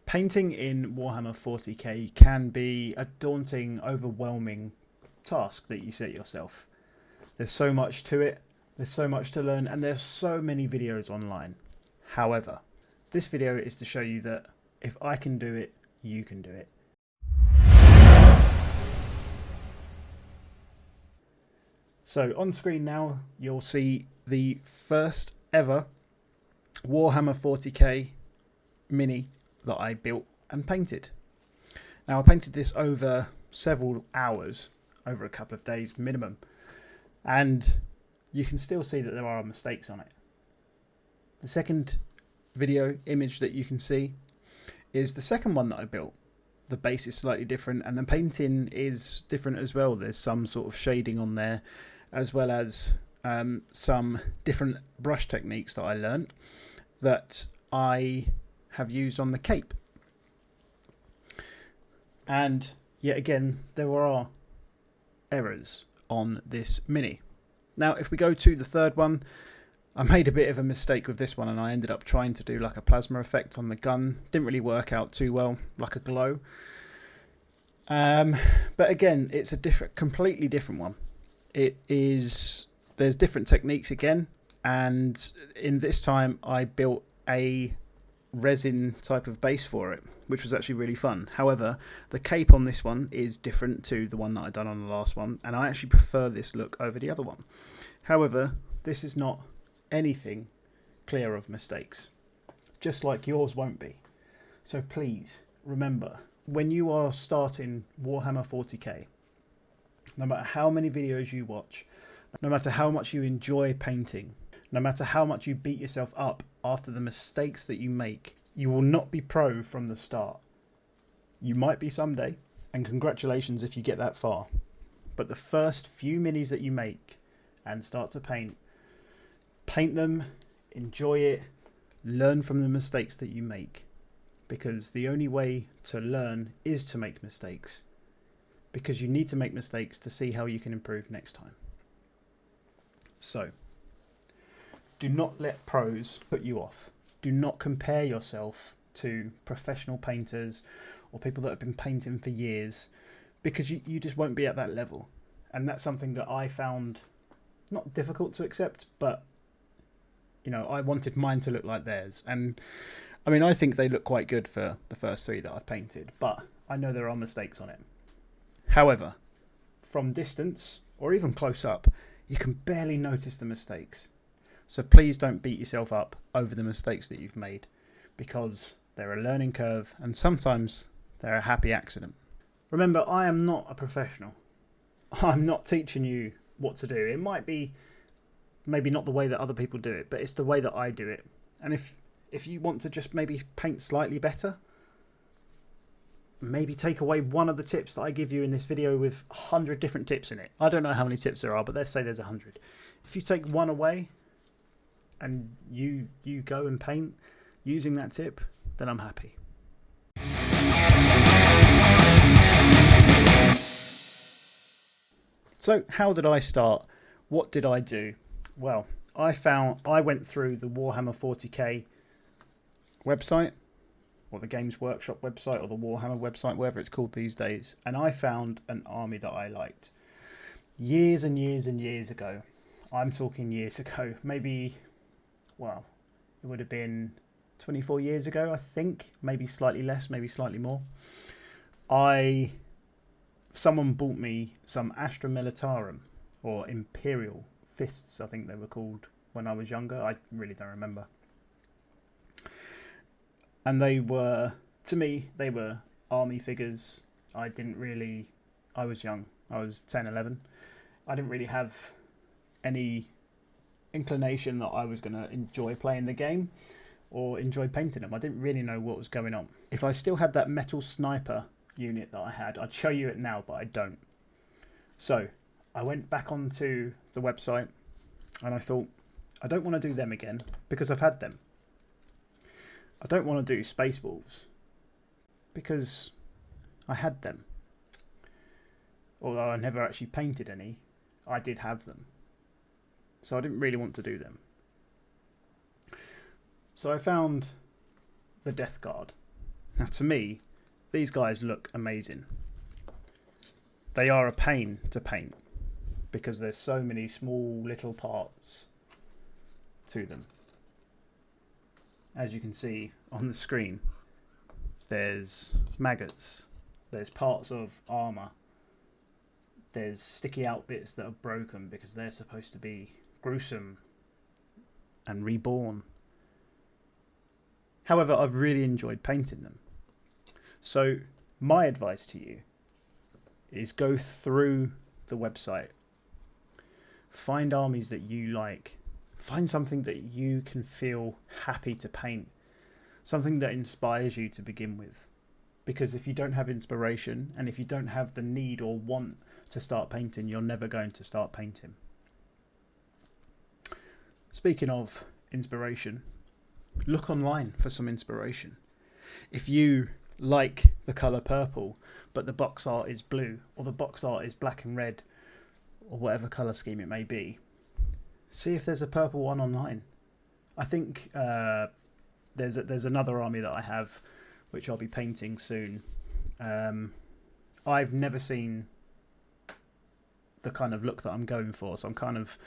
Painting in Warhammer 40k can be a daunting, overwhelming task that you set yourself. There's so much to it, there's so much to learn, and there's so many videos online. However, this video is to show you that if I can do it, you can do it. So on screen now, you'll see the first ever Warhammer 40k mini that I built and painted. Now I painted this over several hours, over a couple of days minimum, and you can still see that there are mistakes on it. The second video image that you can see is the second one that I built. The base is slightly different and the painting is different as well. There's some sort of shading on there, as well as some different brush techniques that I learned that I have used on the cape. And yet again, there are errors on this mini. Now, if we go to the third one, I made a bit of a mistake with this one and I ended up trying to do like a plasma effect on the gun. Didn't really work out too well, like a glow. But again, it's a completely different one. There's different techniques again, and in this time I built a resin type of base for it, which was actually really fun. However, the cape on this one is different to the one that I done on the last one, and I actually prefer this look over the other one. However, this is not anything clear of mistakes, just like yours won't be. So please remember, when you are starting Warhammer 40k, no matter how many videos you watch, no matter how much you enjoy painting, no matter how much you beat yourself up after the mistakes that you make, you will not be pro from the start. You might be someday, and congratulations if you get that far. But the first few minis that you make and start to paint them, enjoy it, learn from the mistakes that you make. Because the only way to learn is to make mistakes. Because you need to make mistakes to see how you can improve next time. So, do not let pros put you off. Do not compare yourself to professional painters or people that have been painting for years, because you just won't be at that level. And that's something that I found not difficult to accept, but you know, I wanted mine to look like theirs. And I mean, I think they look quite good for the first three that I've painted, but I know there are mistakes on it. However, from distance or even close up, you can barely notice the mistakes. So please don't beat yourself up over the mistakes that you've made, because they're a learning curve and sometimes they're a happy accident. Remember, I am not a professional. I'm not teaching you what to do. It might be maybe not the way that other people do it, but it's the way that I do it. And if you want to just maybe paint slightly better, maybe take away one of the tips that I give you in this video with 100 different tips in it. I don't know how many tips there are, but let's say there's 100. If you take one away and you go and paint using that tip, then I'm happy. So how did I start? What did I do? Well, I went through the Warhammer 40k website, or the Games Workshop website, or the Warhammer website, whatever it's called these days, and I found an army that I liked. Years and years and years ago, I'm talking years ago, maybe, well, it would have been 24 years ago, I think, maybe slightly less, maybe slightly more. Someone bought me some Astra Militarum, or Imperial Fists, I think they were called when I was younger. I really don't remember. And they were, to me, they were army figures. I was young. I was 10, 11. I didn't really have any inclination that I was going to enjoy playing the game or enjoy painting them. I didn't really know what was going on. If I still had that metal sniper unit that I had, I'd show you it now, but I don't. So I went back onto the website and I thought, I don't want to do them again because I've had them. I don't want to do Space Wolves because I had them. Although I never actually painted any, I did have them. So I didn't really want to do them. So I found the Death Guard. Now to me, these guys look amazing. They are a pain to paint because there's so many small little parts to them. As you can see on the screen, there's maggots, there's parts of armour, there's sticky out bits that are broken because they're supposed to be gruesome and reborn. However, I've really enjoyed painting them. So my advice to you is go through the website, find armies that you like, find something that you can feel happy to paint, something that inspires you to begin with. Because if you don't have inspiration and if you don't have the need or want to start painting, you're never going to start painting. Speaking of inspiration, look online for some inspiration. If you like the colour purple but the box art is blue, or the box art is black and red, or whatever colour scheme it may be, see if there's a purple one online. I think there's another army that I have which I'll be painting soon. I've never seen the kind of look that I'm going for, so I'm kind of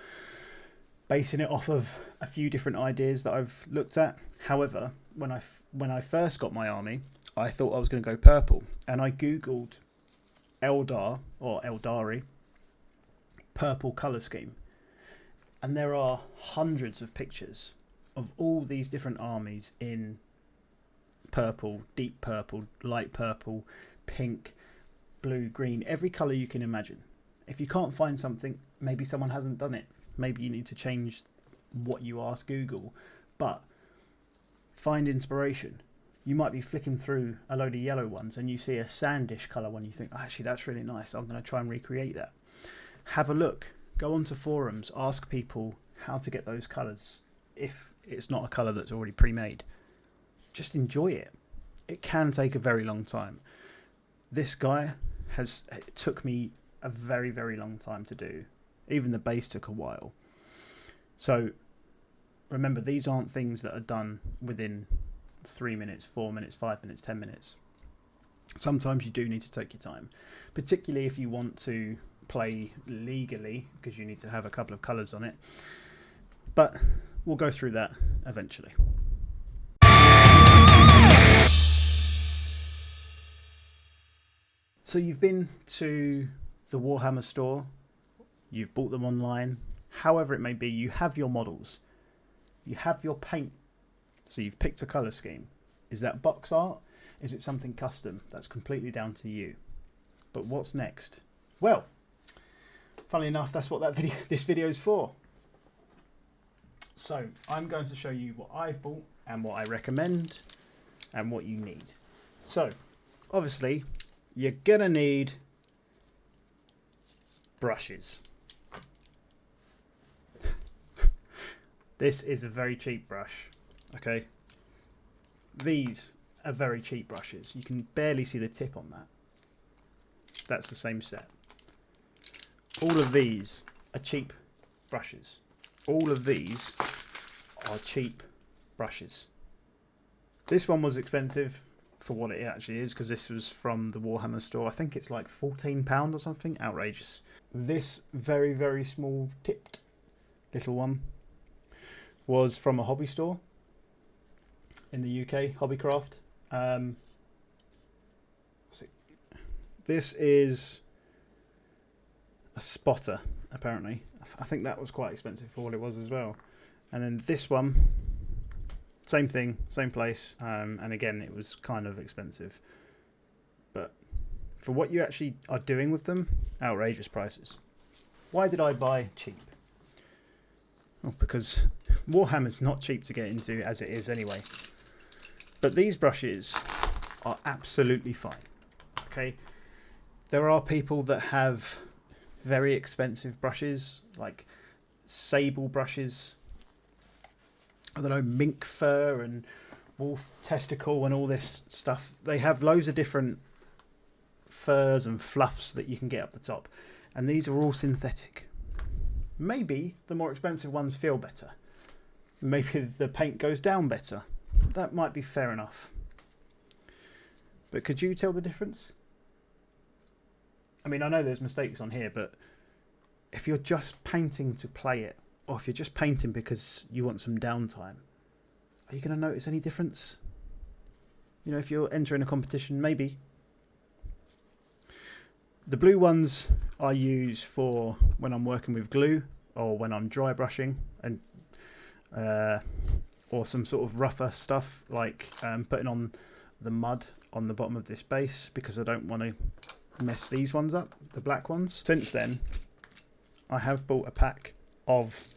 basing it off of a few different ideas that I've looked at. However, when I first got my army, I thought I was going to go purple, and I googled Eldar or Eldari purple colour scheme, and there are hundreds of pictures of all these different armies in purple, deep purple, light purple, pink, blue, green, every colour you can imagine. If you can't find something, maybe someone hasn't done it. Maybe you need to change what you ask Google, but find inspiration. You might be flicking through a load of yellow ones and you see a sandish colour one, you think, actually that's really nice, I'm going to try and recreate that. Have a look, go onto forums, ask people how to get those colours if it's not a colour that's already pre-made. Just enjoy it. It can take a very long time. This guy it took me a very, very long time to do. Even the base took a while. So remember, these aren't things that are done within 3 minutes, 4 minutes, 5 minutes, 10 minutes. Sometimes you do need to take your time, particularly if you want to play legally, because you need to have a couple of colours on it. But we'll go through that eventually. So you've been to the Warhammer store, you've bought them online, however it may be, you have your models, you have your paint, so you've picked a colour scheme. Is that box art? Is it something custom? That's completely down to you. But what's next? Well, funnily enough, that's what this video is for. So I'm going to show you what I've bought and what I recommend and what you need. So obviously you're gonna need brushes. This is a very cheap brush, okay? These are very cheap brushes. You can barely see the tip on that. That's the same set. All of these are cheap brushes. All of these are cheap brushes. This one was expensive for what it actually is, because this was from the Warhammer store. I think it's like £14 or something. Outrageous. This very, very small tipped little one was from a hobby store in the UK, Hobbycraft. This is a spotter, apparently. I think that was quite expensive for what it was as well. And then this one, same thing, same place, and again it was kind of expensive. But for what you actually are doing with them, outrageous prices. Why did I buy cheap? Well, because Warhammer's not cheap to get into as it is anyway. But these brushes are absolutely fine. Okay, there are people that have very expensive brushes, like sable brushes, I don't know, mink fur and wolf testicle and all this stuff. They have loads of different furs and fluffs that you can get up the top, and these are all synthetic. Maybe the more expensive ones feel better. Maybe the paint goes down better. That might be fair enough. but could you tell the difference? I mean, I know there's mistakes on here, but if you're just painting to play it, or if you're just painting because you want some downtime, are you going to notice any difference? You know, if you're entering a competition, maybe. The blue ones I use for when I'm working with glue or when I'm dry brushing, and or some sort of rougher stuff like putting on the mud on the bottom of this base, because I don't want to mess these ones up, the black ones. Since then, I have bought a pack of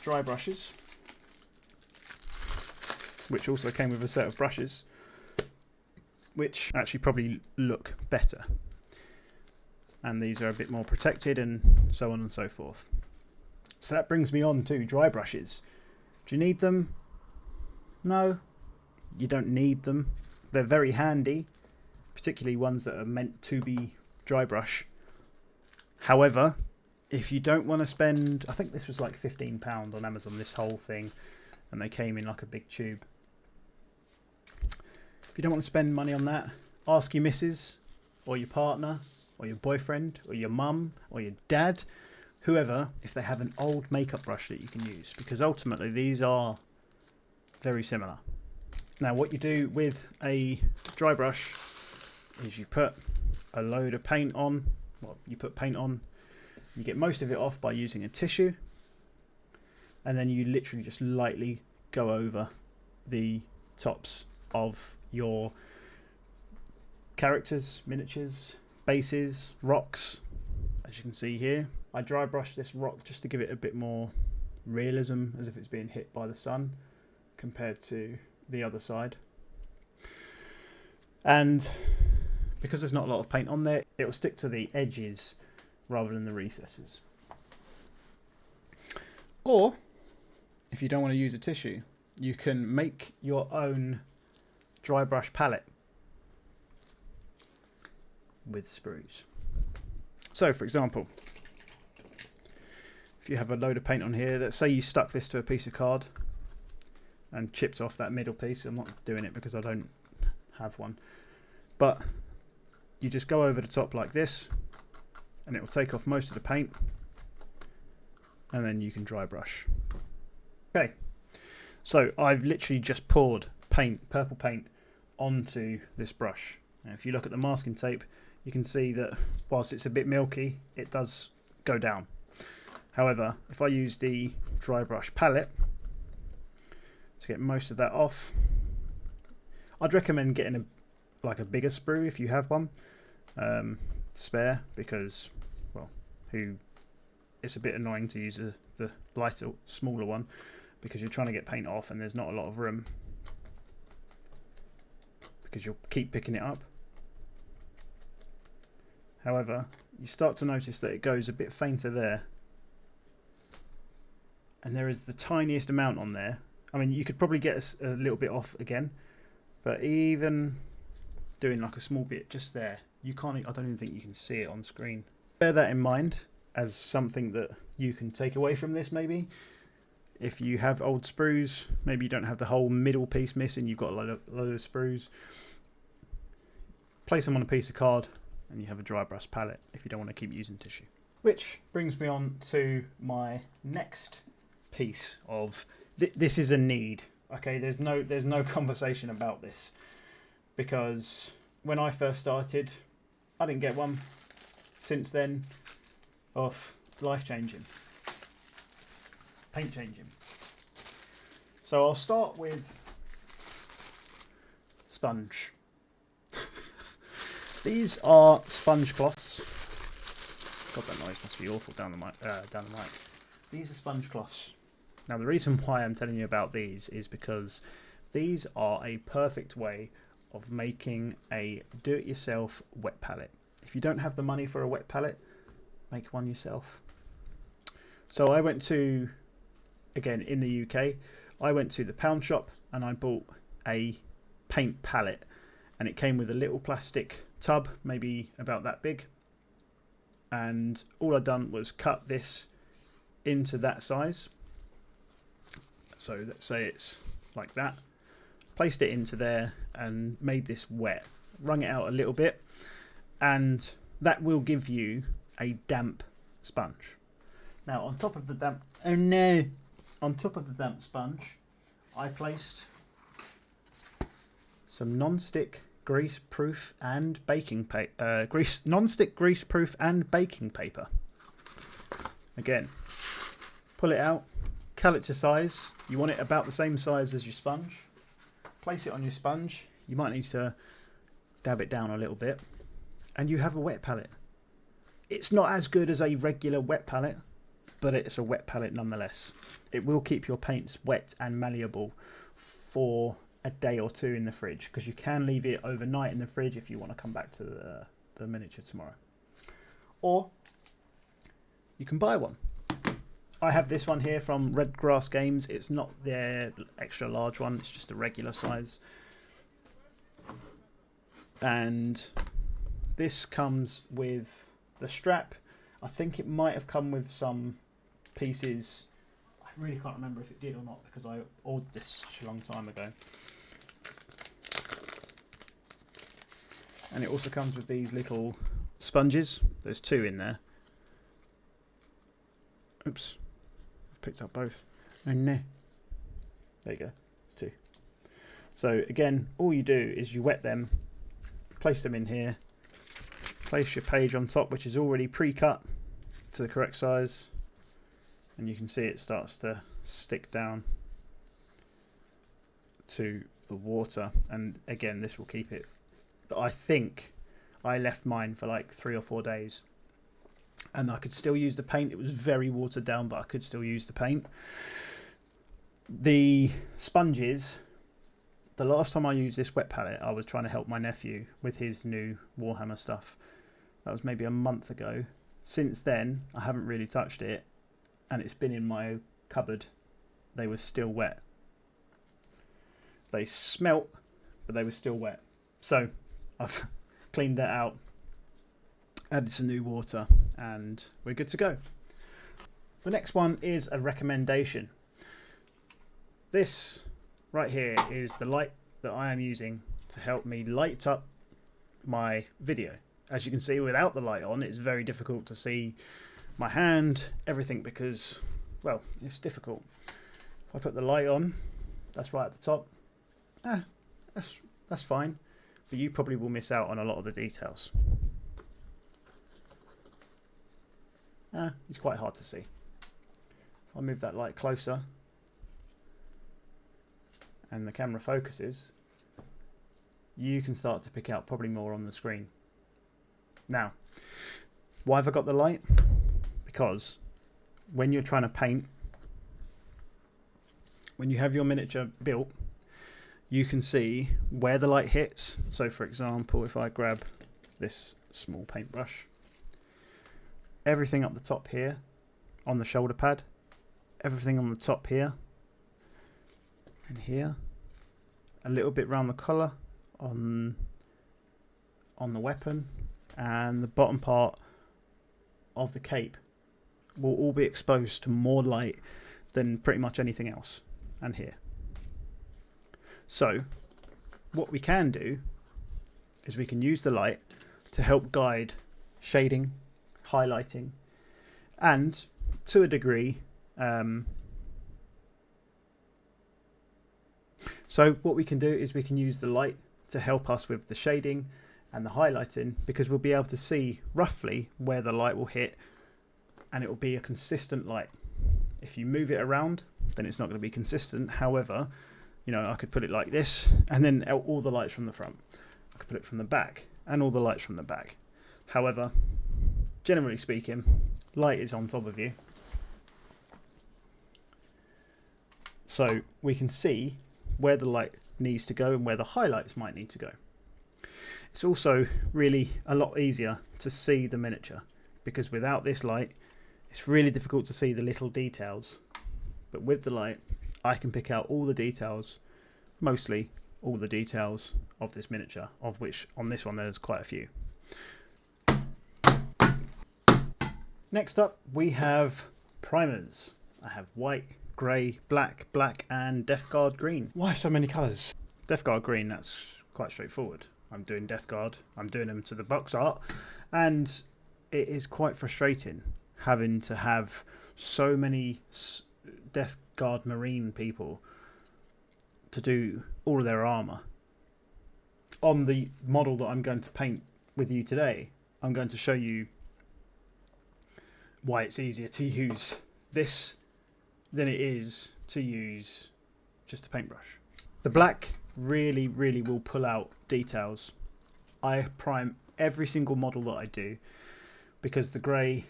dry brushes, which also came with a set of brushes, which actually probably look better. And these are a bit more protected and so on and so forth. So that brings me on to dry brushes. Do you need them? No, you don't need them. They're very handy, particularly ones that are meant to be dry brush. However, if you don't want to spend, I think this was like £15 on Amazon, this whole thing, and they came in like a big tube. If you don't want to spend money on that, ask your missus or your partner or your boyfriend or your mum or your dad, whoever, if they have an old makeup brush that you can use, because ultimately these are very similar. Now what you do with a dry brush is you put a load of paint on, well, you put paint on, you get most of it off by using a tissue, and then you literally just lightly go over the tops of your characters, miniatures, bases, rocks, as you can see here. I dry brush this rock just to give it a bit more realism, as if it's being hit by the sun compared to the other side. And because there's not a lot of paint on there, it will stick to the edges rather than the recesses. Or if you don't want to use a tissue, you can make your own dry brush palette with sprues. So for example, if you have a load of paint on here, let's say you stuck this to a piece of card and chipped off that middle piece. I'm not doing it because I don't have one, but you just go over the top like this and it will take off most of the paint, and then you can dry brush. Okay, so I've literally just poured paint, purple paint, onto this brush. Now if you look at the masking tape, you can see that whilst it's a bit milky, it does go down. However, if I use the dry brush palette to get most of that off, I'd recommend getting a bigger sprue if you have one spare, because, well, it's a bit annoying to use the lighter, smaller one, because you're trying to get paint off and there's not a lot of room, because you'll keep picking it up. However, you start to notice that it goes a bit fainter there, and there is the tiniest amount on there. I mean, you could probably get a little bit off again, but even doing like a small bit just there, you can't, I don't even think you can see it on screen. Bear that in mind as something that you can take away from this. Maybe if you have old sprues, maybe you don't have the whole middle piece missing, you've got a load of sprues, place them on a piece of card and you have a dry brush palette if you don't want to keep using tissue. Which brings me on to my next piece of this is a need. Okay, there's no conversation about this, because when I first started, I didn't get one. Since then, life changing, paint changing. So I'll start with sponge. These are sponge cloths. God, that noise must be awful down the mic. These are sponge cloths. Now the reason why I'm telling you about these is because these are a perfect way of making a do-it-yourself wet palette. If you don't have the money for a wet palette, make one yourself. So I went to, again in the UK, I went to the pound shop and I bought a paint palette, and it came with a little plastic tub, maybe about that big, and all I'd done was cut this into that size. So let's say it's like that. placed it into there and made this wet. Wrung it out a little bit, and that will give you a damp sponge. Now on top of the damp, on top of the damp sponge, I placed some non-stick grease-proof and baking paper. Non-stick grease-proof and baking paper. Again, pull it out, cut it to size. You want it about the same size as your sponge. Place it on your sponge. You might need to dab it down a little bit, and you have a wet palette. It's not as good as a regular wet palette, but it's a wet palette nonetheless. It will keep your paints wet and malleable for a day or two in the fridge, because you can leave it overnight in the fridge if you want to come back to the miniature tomorrow. Or you can buy one. I have this one here from Red Grass Games. It's not their extra large one, it's just a regular size. And this comes with the strap. I think it might have come with some pieces. I really can't remember if it did or not, because I ordered this such a long time ago. And it also comes with these little sponges. There's two in there. Oops, I've picked up both. And there you go, it's two. So again, all you do is you wet them, place them in here, place your page on top, which is already pre-cut to the correct size, and you can see it starts to stick down to the water. And again, this will keep it. I think I left mine for like 3 or 4 days, and I could still use the paint. It was very watered down, but I could still use the paint. The sponges, the last time I used this wet palette, I was trying to help my nephew with his new Warhammer stuff. That was maybe a month ago. Since then, I haven't really touched it, and it's been in my cupboard. They were still wet. They smelt, but they were still wet. So I've cleaned that out, added some new water, and we're good to go. The next one is a recommendation. This right here is the light that I am using to help me light up my video. As you can see, without the light on, it's very difficult to see my hand, everything, because, well, it's difficult. If I put the light on, that's right at the top. That's fine, but you probably will miss out on a lot of the details. It's quite hard to see. If I move that light closer and the camera focuses, you can start to pick out probably more on the screen. Now, why have I got the light? Because when you're trying to paint, when you have your miniature built, you can see where the light hits. So for example, if I grab this small paintbrush, everything up the top here on the shoulder pad, everything on the top here and here, a little bit around the collar on the weapon, and the bottom part of the cape will all be exposed to more light than pretty much anything else, and here. So what we can do is we can use the light to help guide shading, highlighting, and to a degree so what we can do is we can use the light to help us with the shading and the highlighting, because we'll be able to see roughly where the light will hit, and it will be a consistent light. If you move it around, then it's not going to be consistent. However, you know, I could put it like this, and then all the lights from the front. I could put it from the back, and all the lights from the back. However, generally speaking, light is on top of you, so we can see where the light needs to go and where the highlights might need to go. It's also really a lot easier to see the miniature, because without this light it's really difficult to see the little details, but with the light I can pick out all the details, mostly all the details of this miniature, of which on this one there's quite a few. Next up we have primers. I have white, grey, black, and Death Guard green. Why so many colours? Death Guard green, that's quite straightforward. I'm doing Death Guard, I'm doing them to the box art, and it is quite frustrating having to have so many Death Guard Marine people to do all of their armour. On the model that I'm going to paint with you today, I'm going to show you why it's easier to use this than it is to use just a paintbrush. The black really will pull out details. I prime every single model that I do because the grey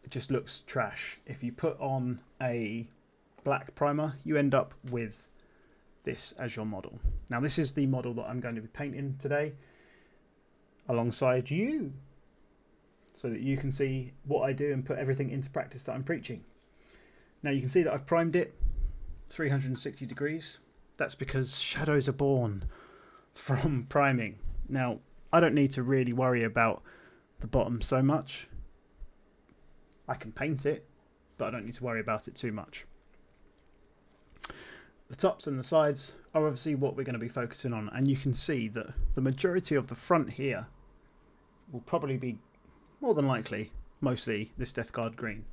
just looks trash. If you put on a black primer, you end up with this as your model. Now this is the model that I'm going to be painting today alongside you, so that you can see what I do and put everything into practice that I'm preaching. Now you can see that I've primed it 360 degrees. That's because shadows are born from priming. Now I don't need to really worry about the bottom so much. I can paint it, but I don't need to worry about it too much. The tops and the sides are obviously what we're going to be focusing on, and you can see that the majority of the front here will probably be, more than likely, mostly this Death Guard green.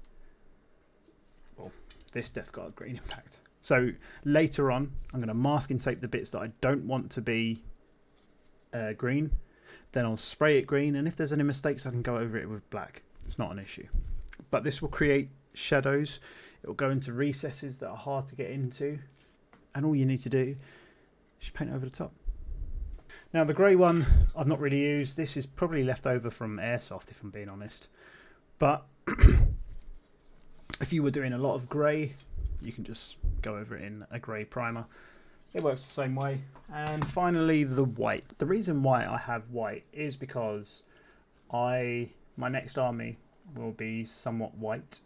Well, this Death Guard green, in fact. So later on, I'm going to masking tape the bits that I don't want to be green. Then I'll spray it green, and if there's any mistakes, I can go over it with black. It's not an issue. But this will create shadows. It will go into recesses that are hard to get into. And all you need to do is paint over the top. Now the grey one I've not really used. This is probably left over from Airsoft, if I'm being honest. But if you were doing a lot of grey, you can just go over it in a grey primer. It works the same way. And finally, the white. The reason why I have white is because my next army will be somewhat white.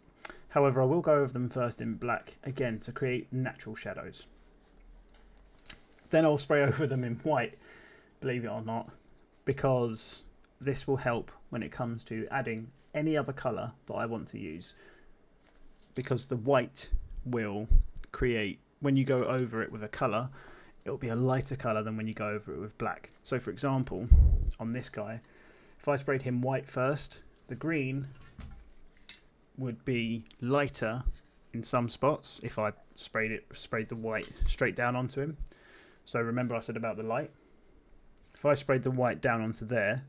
However, I will go over them first in black, again, to create natural shadows. Then I'll spray over them in white, believe it or not, because this will help when it comes to adding any other colour that I want to use. Because the white will create, when you go over it with a colour, it will be a lighter colour than when you go over it with black. So for example, on this guy, if I sprayed him white first, the green would be lighter in some spots if I sprayed the white straight down onto him. So remember I said about the light? If I sprayed the white down onto there,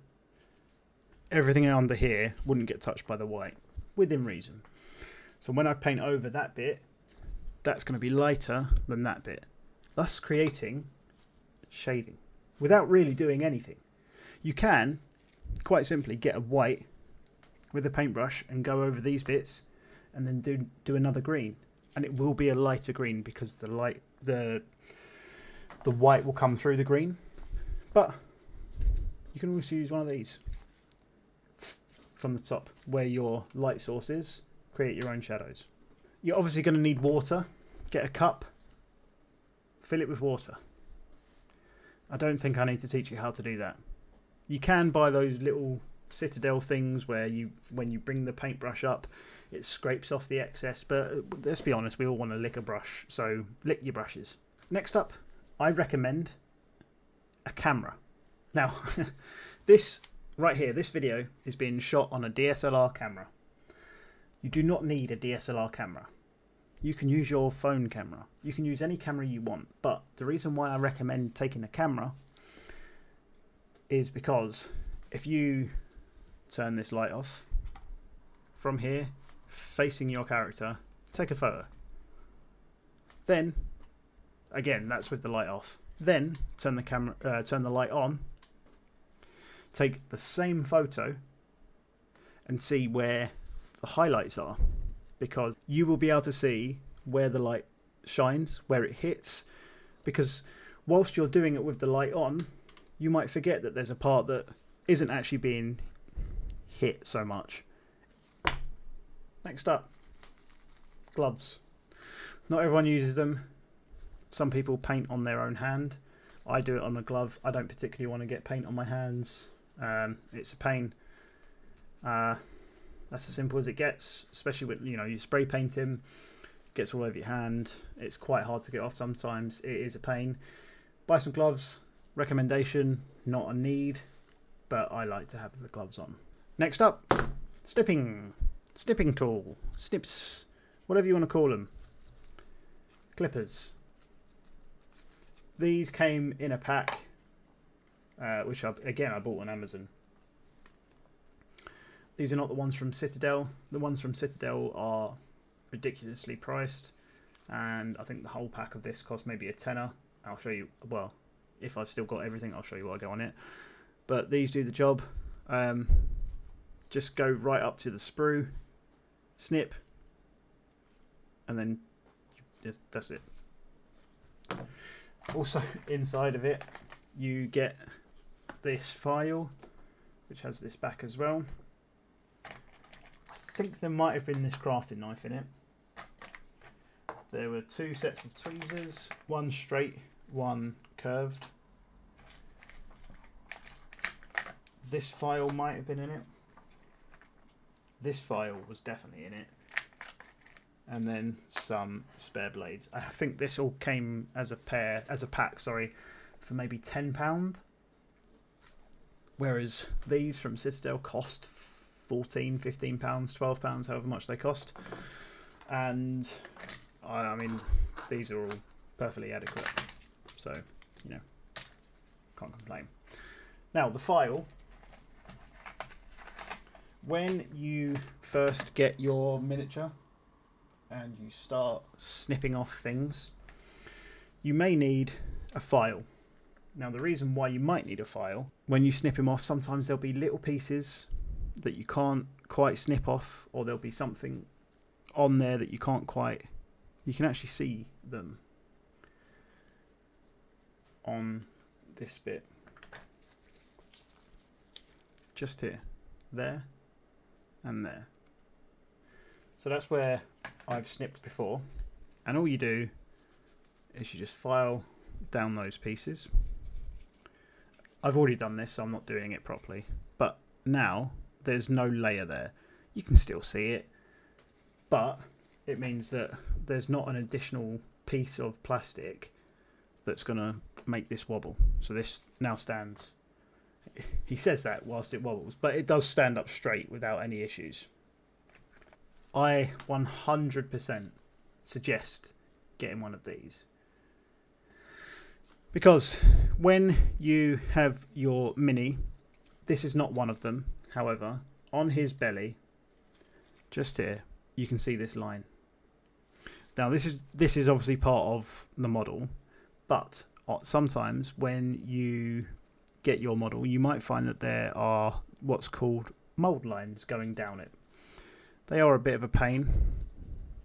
everything under here wouldn't get touched by the white, within reason. So when I paint over that bit, that's going to be lighter than that bit, thus creating shading without really doing anything. You can quite simply get a white with a paintbrush and go over these bits and then do another green, and it will be a lighter green because the white will come through the green. But you can also use one of these from the top where your light source is. Create your own shadows. You're obviously going to need water. Get a cup, fill it with water. I don't think I need to teach you how to do that. You can buy those little Citadel things where when you bring the paintbrush up, it scrapes off the excess, but let's be honest, we all want to lick a brush, so lick your brushes. Next up, I recommend a camera. Now, this right here, this video is being shot on a DSLR camera. You do not need a DSLR camera. You can use your phone camera. You can use any camera you want, but the reason why I recommend taking a camera is because if you turn this light off from here, facing your character, take a photo. Then, again, that's with the light off. Then turn the light on. Take the same photo and see where the highlights are, because you will be able to see where the light shines, where it hits, because whilst you're doing it with the light on, you might forget that there's a part that isn't actually being hit so much. Next up, gloves. Not everyone uses them. Some people paint on their own hand. I do it on a glove. I don't particularly want to get paint on my hands. It's a pain. That's as simple as it gets, especially when you spray paint him, gets all over your hand. It's quite hard to get off sometimes. It is a pain. Buy some gloves. Recommendation, not a need, but I like to have the gloves on. Next up, snipping tool, snips, whatever you want to call them. Clippers. These came in a pack, which I bought on Amazon. These are not the ones from Citadel. The ones from Citadel are ridiculously priced, and I think the whole pack of this cost maybe a tenner. I'll show you, well, if I've still got everything, I'll show you what I go on it. But these do the job. Just go right up to the sprue, snip, and then that's it. Also, inside of it, you get this file, which has this back as well. I think there might have been this crafting knife in it. There were 2 sets of tweezers, one straight, one curved. This file might have been in it. This file was definitely in it. And then some spare blades. I think this all came as a pack, for maybe £10. Whereas these from Citadel cost £14, £15, £12, however much they cost. And I mean, these are all perfectly adequate. So, you know, can't complain. Now, the file. When you first get your miniature and you start snipping off things, you may need a file. Now, the reason why you might need a file, when you snip them off, sometimes there'll be little pieces that you can't quite snip off, or there'll be something on there that you can't quite, you can actually see them on this bit. Just here, there, and there. So that's where I've snipped before, and all you do is you just file down those pieces. I've already done this, so I'm not doing it properly, but now there's no layer there. You can still see it, but it means that there's not an additional piece of plastic that's going to make this wobble. So this now stands. He says that whilst it wobbles, but it does stand up straight without any issues. I 100% suggest getting one of these, because when you have your mini, this is not one of them. However, on his belly, just here, you can see this line. Now this is obviously part of the model, but sometimes when you get your model, you might find that there are what's called mold lines going down it. They are a bit of a pain.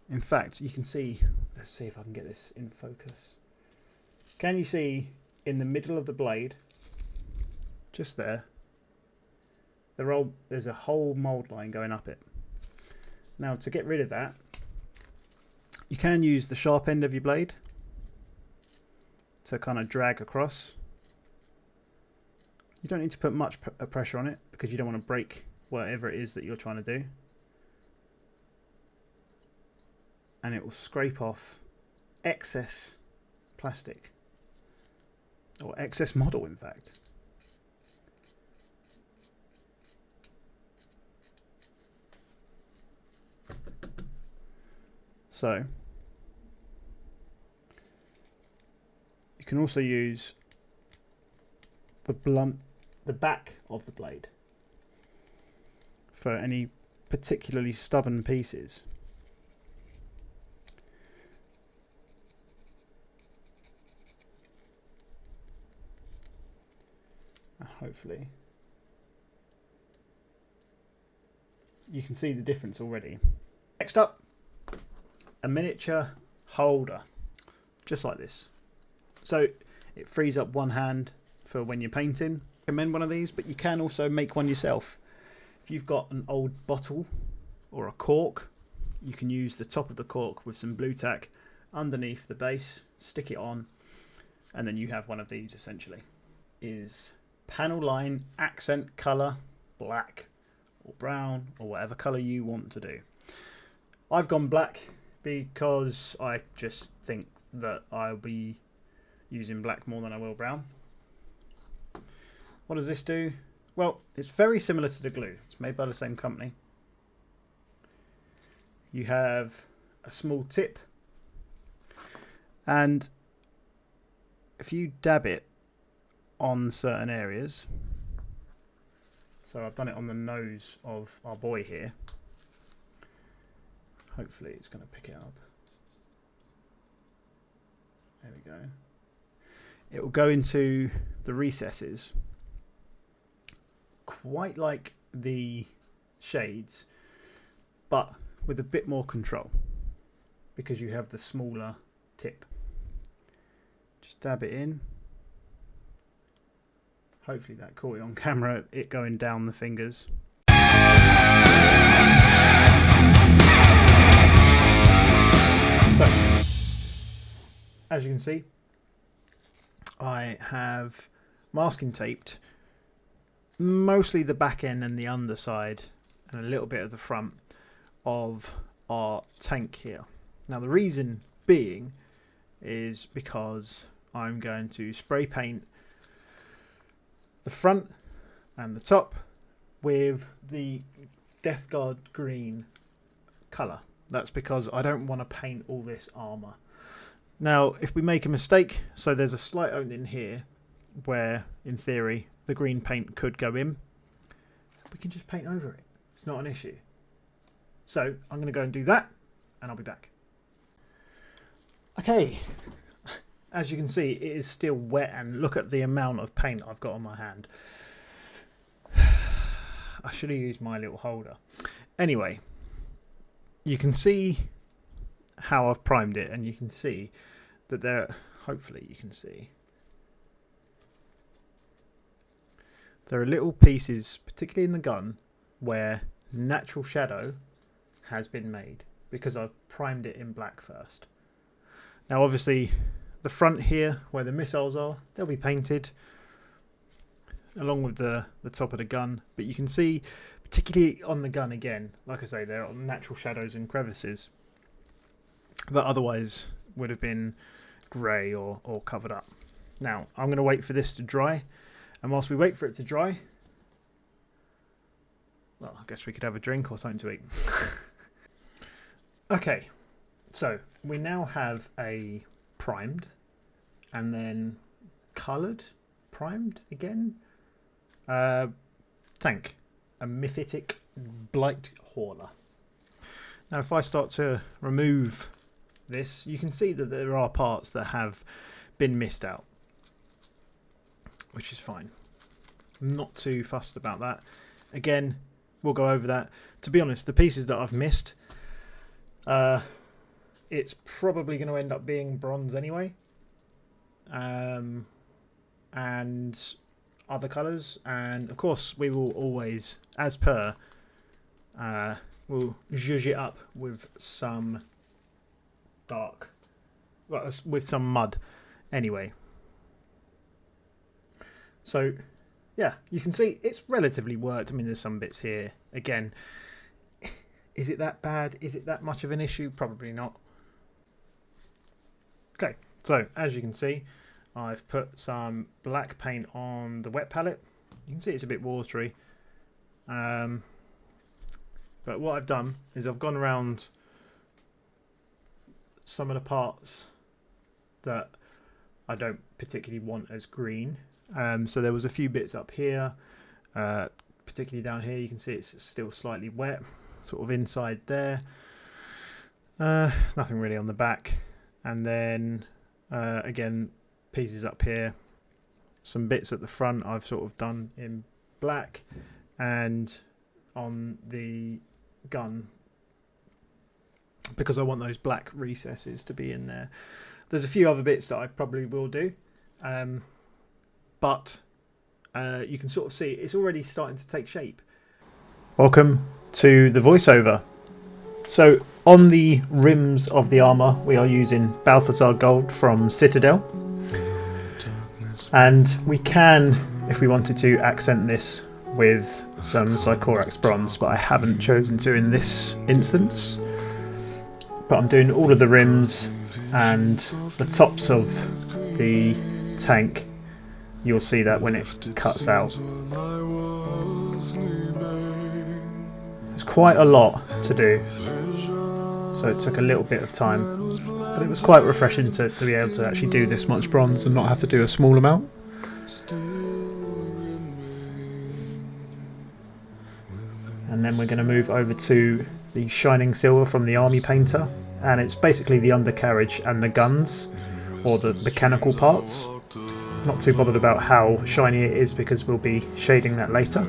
In fact, you can see, let's see if I can get this in focus. Can you see in the middle of the blade, just there, there's a whole mold line going up it. Now, to get rid of that, you can use the sharp end of your blade to kind of drag across. You don't need to put much pressure on it, because you don't want to break whatever it is that you're trying to do. And it will scrape off excess plastic, or excess model, in fact. So you can also use the back of the blade for any particularly stubborn pieces. Hopefully you can see the difference already. Next up, a miniature holder, just like this. So it frees up one hand for when you're painting. I recommend one of these, but you can also make one yourself. If you've got an old bottle or a cork, you can use the top of the cork with some blue tack underneath the base, stick it on, and then you have one of these essentially. Is panel line accent colour black or brown or whatever colour you want to do. I've gone black because I just think that I'll be using black more than I will brown. What does this do? Well, it's very similar to the glue. It's made by the same company. You have a small tip, and if you dab it on certain areas, so I've done it on the nose of our boy here. Hopefully it's going to pick it up. There we go. It will go into the recesses, quite like the shades, but with a bit more control because you have the smaller tip. Just dab it in. Hopefully that caught it on camera, it going down the fingers. So, as you can see, I have masking taped mostly the back end and the underside and a little bit of the front of our tank here. Now the reason being is because I'm going to spray paint the front and the top with the Death Guard green colour. That's because I don't want to paint all this armour. Now if we make a mistake, so there's a slight opening here where in theory the green paint could go in, we can just paint over it. It's not an issue. So I'm going to go and do that and I'll be back. Okay, as you can see it is still wet and look at the amount of paint I've got on my hand. I should have used my little holder. Anyway, you can see how I've primed it and you can see that there, hopefully you can see, there are little pieces, particularly in the gun, where natural shadow has been made because I've primed it in black first. Now obviously the front here where the missiles are, they'll be painted along with the top of the gun, but you can see particularly on the gun again, like I say, there are natural shadows and crevices that otherwise would have been grey or covered up. Now I'm going to wait for this to dry, and whilst we wait for it to dry, well, I guess we could have a drink or something to eat. Okay, so we now have a primed and then coloured, primed again, tank, a Mythic Blight Hauler. Now if I start to remove this, you can see that there are parts that have been missed out, which is fine. I'm not too fussed about that. Again, we'll go over that. To be honest, the pieces that I've missed, it's probably going to end up being bronze anyway, and other colours, and of course we will always, as per, we'll zhuzh it up with some dark, well, with some mud anyway. So yeah, you can see it's relatively worked. I mean, there's some bits here. Again, is it that bad? Is it that much of an issue? Probably not. Okay, so as you can see, I've put some black paint on the wet palette. You can see it's a bit watery. But what I've done is I've gone around some of the parts that I don't particularly want as green. So there was a few bits up here, particularly down here. You can see it's still slightly wet, sort of inside there. Nothing really on the back. And then again, pieces up here, some bits at the front I've sort of done in black, and on the gun, because I want those black recesses to be in there. There's a few other bits that I probably will do, but you can sort of see it's already starting to take shape. Welcome to the voiceover. So on the rims of the armour we are using Balthasar Gold from Citadel, and we can, if we wanted to, accent this with some Sycorax bronze, but I haven't chosen to in this instance. But I'm doing all of the rims and the tops of the tank, you'll see that when it cuts out. It's quite a lot to do, so it took a little bit of time, but it was quite refreshing to be able to actually do this much bronze and not have to do a small amount. And then we're going to move over to the shining silver from the army painter, and it's basically the undercarriage and the guns, or the mechanical parts. Not too bothered about how shiny it is because we'll be shading that later.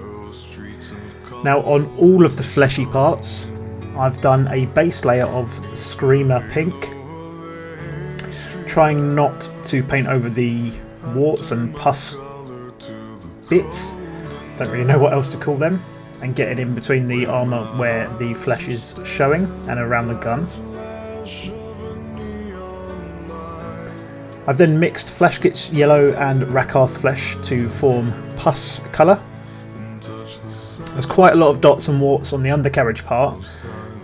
Now on all of the fleshy parts, I've done a base layer of Screamer Pink, trying not to paint over the warts and pus bits, don't really know what else to call them, and get it in between the armour where the flesh is showing and around the gun. I've then mixed Fleshkit's yellow and Rakarth flesh to form pus colour. There's quite a lot of dots and warts on the undercarriage part.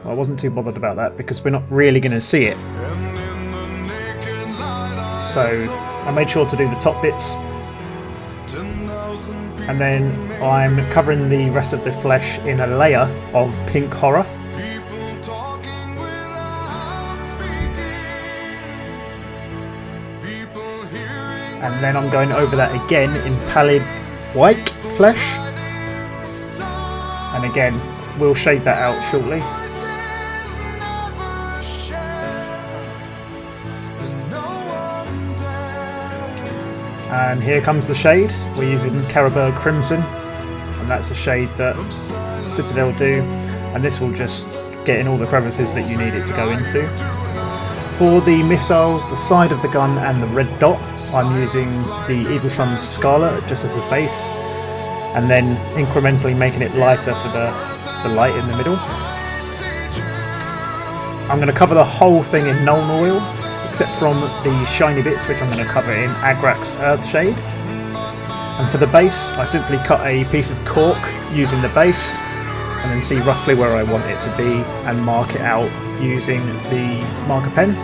Well, I wasn't too bothered about that because we're not really going to see it. So I made sure to do the top bits, and then I'm covering the rest of the flesh in a layer of pink horror. And then I'm going over that again in pallid white flesh, and again we'll shade that out shortly. And here comes the shade. We're using Caribou Crimson, and that's a shade that Citadel do, and this will just get in all the crevices that you need it to go into. For the missiles, the side of the gun and the red dot, I'm using the Evil Sun's Scarlet just as a base, and then incrementally making it lighter for the light in the middle. I'm going to cover the whole thing in Nuln Oil, except from the shiny bits, which I'm going to cover in Agrak's Earthshade. And for the base, I simply cut a piece of cork using the base, and then see roughly where I want it to be and mark it out using the marker pen.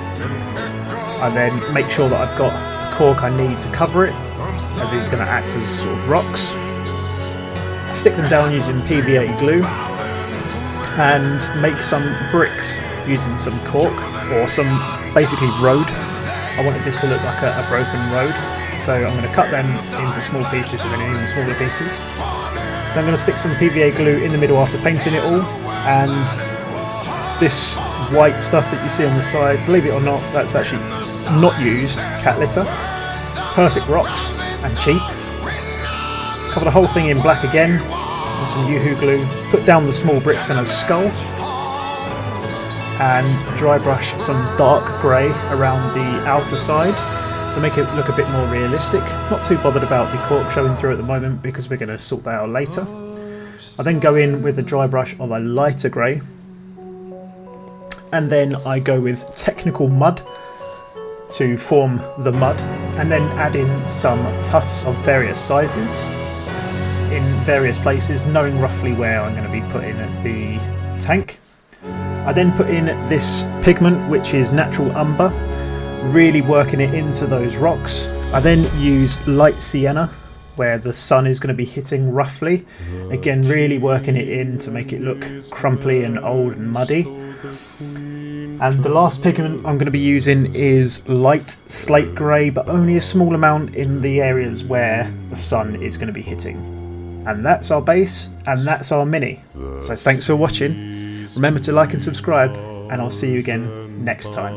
I then make sure that I've got the cork I need to cover it, and these are going to act as sort of rocks. Stick them down using PVA glue, and make some bricks using some cork, or some basically road. I wanted this to look like a broken road, so I'm going to cut them into small pieces and then even smaller pieces. Then I'm going to stick some PVA glue in the middle after painting it all, and this white stuff that you see on the side, believe it or not, that's actually not used cat litter. Perfect rocks and cheap. Cover the whole thing in black again, and some Yoo-hoo glue. Put down the small bricks and a skull, and dry brush some dark grey around the outer side to make it look a bit more realistic. Not too bothered about the cork showing through at the moment because we're going to sort that out later. I then go in with a dry brush of a lighter grey, and then I go with Technical Mud to form the mud, and then add in some tufts of various sizes in various places, knowing roughly where I'm going to be putting the tank. I then put in this pigment, which is Natural Umber, really working it into those rocks. I then use light sienna, where the sun is going to be hitting roughly. Again, really working it in to make it look crumply and old and muddy. And the last pigment I'm going to be using is light slate grey, but only a small amount in the areas where the sun is going to be hitting. And that's our base, and that's our mini. So thanks for watching. Remember to like and subscribe, and I'll see you again next time.